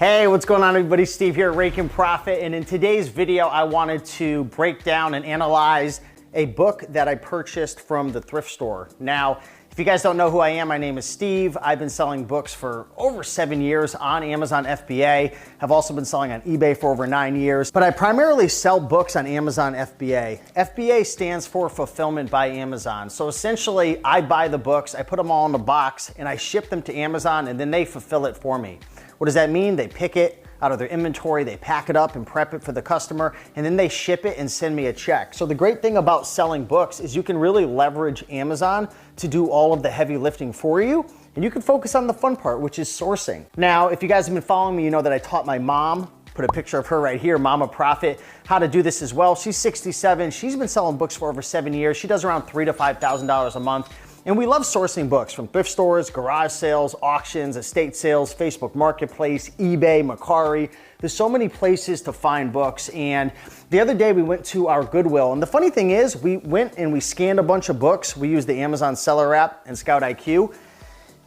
Hey, what's going on everybody? Steve here, Rake and Profit, and in today's video I wanted to break down and analyze a book that I purchased from the thrift store. Now, if you guys don't know who I am, my name is Steve. I've been selling books for over 7 years on Amazon FBA. I've also been selling on eBay for over 9 years, but I primarily sell books on Amazon FBA. FBA stands for Fulfillment by Amazon. So essentially, I buy the books, I put them all in a box, and I ship them to Amazon, and then they fulfill it for me. What does that mean? They pick it out of their inventory, they pack it up and prep it for the customer, and then they ship it and send me a check. So the great thing about selling books is you can really leverage Amazon to do all of the heavy lifting for you, and you can focus on the fun part, which is sourcing. Now, if you guys have been following me, you know that I taught my mom, put a picture of her right here, Mama Profit, how to do this as well. She's 67, she's been selling books for over 7 years. She does around $3,000 to $5,000 a month. And we love sourcing books from thrift stores, garage sales, auctions, estate sales, Facebook Marketplace, eBay, Mercari. There's so many places to find books. And the other day we went to our Goodwill. And the funny thing is we went and we scanned a bunch of books. We used the Amazon Seller app and Scout IQ.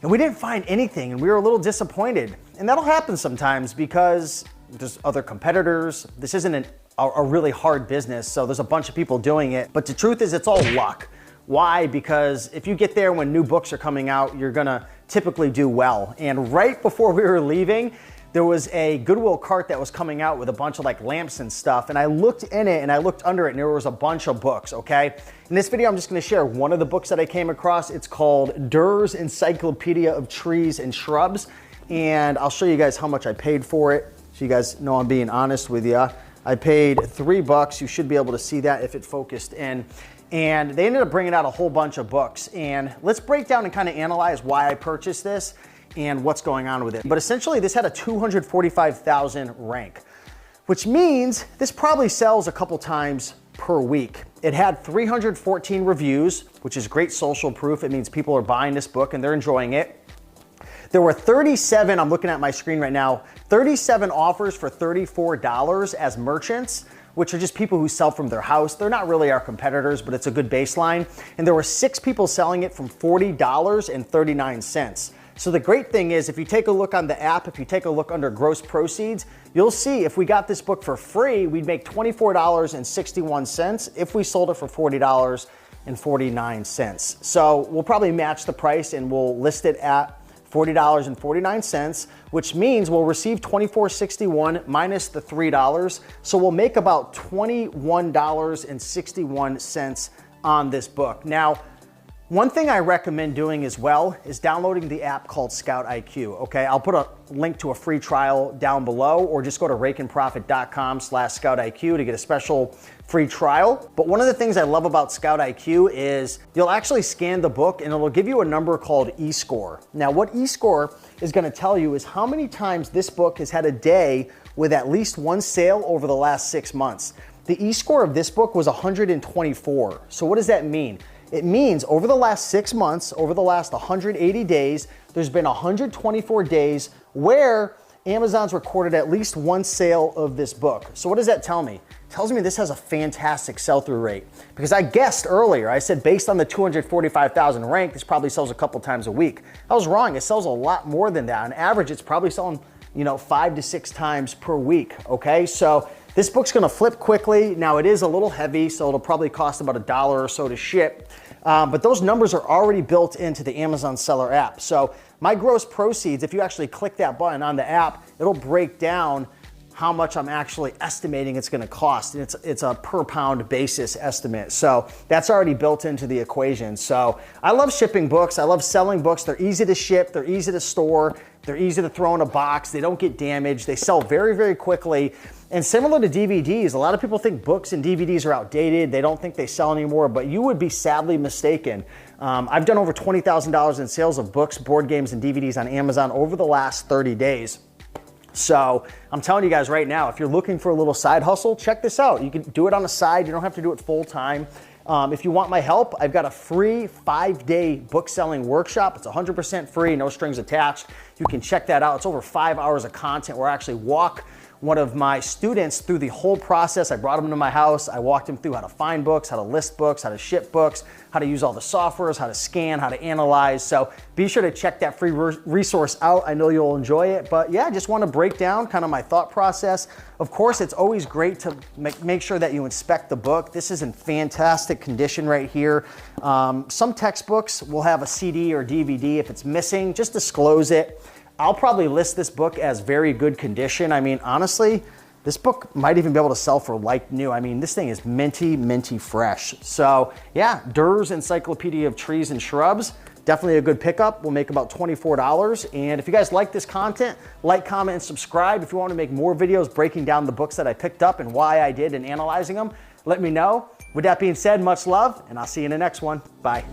And we didn't find anything and we were a little disappointed. And that'll happen sometimes because there's other competitors. This isn't a really hard business. So there's a bunch of people doing it. But the truth is it's all luck. Why? Because if you get there when new books are coming out, you're gonna typically do well. And right before we were leaving, there was a Goodwill cart that was coming out with a bunch of like lamps and stuff. And I looked in it and I looked under it and there was a bunch of books, okay? In this video, I'm just gonna share one of the books that I came across. It's called Durr's Encyclopedia of Trees and Shrubs. And I'll show you guys how much I paid for it. So you guys know I'm being honest with you. I paid $3. You should be able to see that if it focused in. And they ended up bringing out a whole bunch of books. And let's break down and kind of analyze why I purchased this and what's going on with it. But essentially this had a 245,000 rank, which means this probably sells a couple times per week. It had 314 reviews, which is great social proof. It means people are buying this book and they're enjoying it. There were 37, I'm looking at my screen right now, 37 offers for $34 as merchants, which are just people who sell from their house. They're not really our competitors, but it's a good baseline. And there were 6 people selling it from $40.39. So the great thing is if you take a look on the app, if you take a look under gross proceeds, you'll see if we got this book for free, we'd make $24.61 if we sold it for $40.49. So we'll probably match the price and we'll list it at $40.49, which means we'll receive $24.61 minus the $3. So we'll make about $21.61 on this book. Now, one thing I recommend doing as well is downloading the app called Scout IQ, okay? I'll put a link to a free trial down below or just go to rakeandprofit.com/Scout IQ to get a special free trial. But one of the things I love about Scout IQ is you'll actually scan the book and it'll give you a number called eScore. Now what eScore is gonna tell you is how many times this book has had a day with at least one sale over the last 6 months. The eScore of this book was 124. So what does that mean? It means over the last 6 months, over the last 180 days, there's been 124 days where Amazon's recorded at least one sale of this book. So what does that tell me? It tells me this has a fantastic sell-through rate. Because I guessed earlier, I said based on the 245,000 rank, this probably sells a couple times a week. I was wrong, it sells a lot more than that. On average, it's probably selling 5 to 6 times per week, okay? So this book's gonna flip quickly. Now it is a little heavy, so it'll probably cost about $1 or so to ship. But those numbers are already built into the Amazon Seller app. So my gross proceeds, if you actually click that button on the app, it'll break down how much I'm actually estimating it's gonna cost. And it's a per pound basis estimate. So that's already built into the equation. So I love shipping books. I love selling books. They're easy to ship. They're easy to store. They're easy to throw in a box. They don't get damaged. They sell very, very quickly. And similar to DVDs, a lot of people think books and DVDs are outdated. They don't think they sell anymore, but you would be sadly mistaken. I've done over $20,000 in sales of books, board games, and DVDs on Amazon over the last 30 days. So I'm telling you guys right now, if you're looking for a little side hustle, check this out. You can do it on the side. You don't have to do it full time. If you want my help, I've got a free 5-day book selling workshop. It's 100% free, no strings attached. you can check that out. It's over 5 hours of content where I actually walk one of my students through the whole process. I brought him to my house. I walked him through how to find books, how to list books, how to ship books, how to use all the softwares, how to scan, how to analyze. So be sure to check that free resource out. I know you'll enjoy it. But yeah, I just want to break down kind of my thought process. Of course, it's always great to make sure that you inspect the book. This is in fantastic condition right here. Some textbooks will have a CD or DVD. If it's missing, just disclose it. I'll probably list this book as very good condition. I mean, honestly, this book might even be able to sell for like new. I mean, this thing is minty, minty fresh. So yeah, Durr's Encyclopedia of Trees and Shrubs, definitely a good pickup. Will make about $24. And if you guys like this content, like, comment, and subscribe. If you want to make more videos breaking down the books that I picked up and why I did and analyzing them, let me know. With that being said, much love, and I'll see you in the next one. Bye.